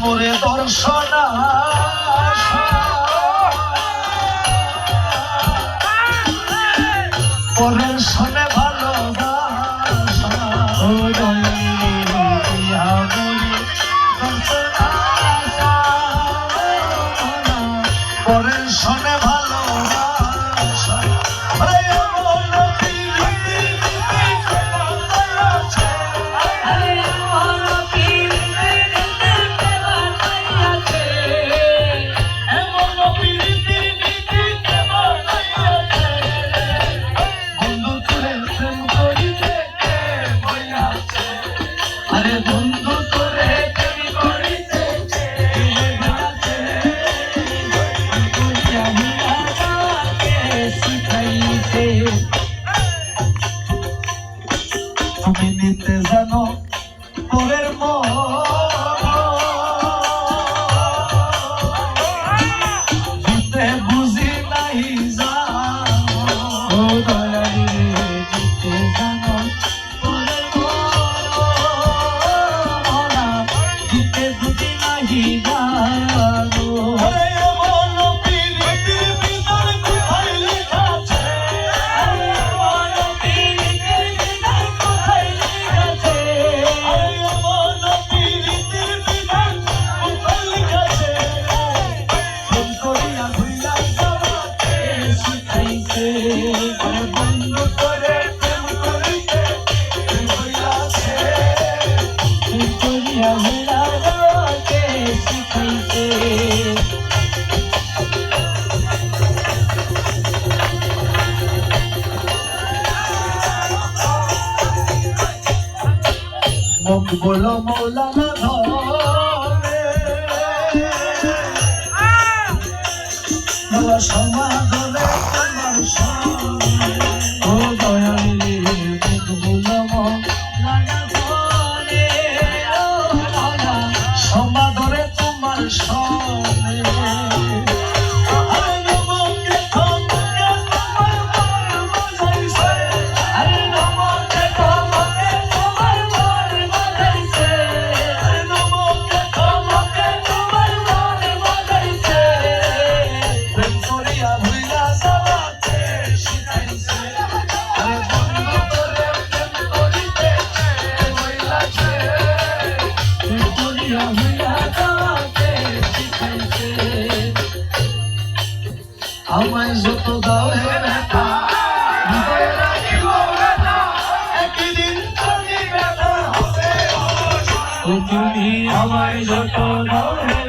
মোরে দর্শনা পরের শোনে ভালোবাসা পরের শোনে ভালোবাসা তুমি নিতে জানো পরের দিতে বুঝি নাই জানো দিতে জানো পরের দিতে বুঝি নাই জানো বলো মৌলানা ধরে সমাগমে তোমার সঙ্গে ও দয়ালি বলো মৌলানা ধরে সমাদরে তোমার সঙ্গে আমায় যত দাও হে ব্যথা একদিন তুমি ব্যথা হবে তুমি আমায় যত দাও হে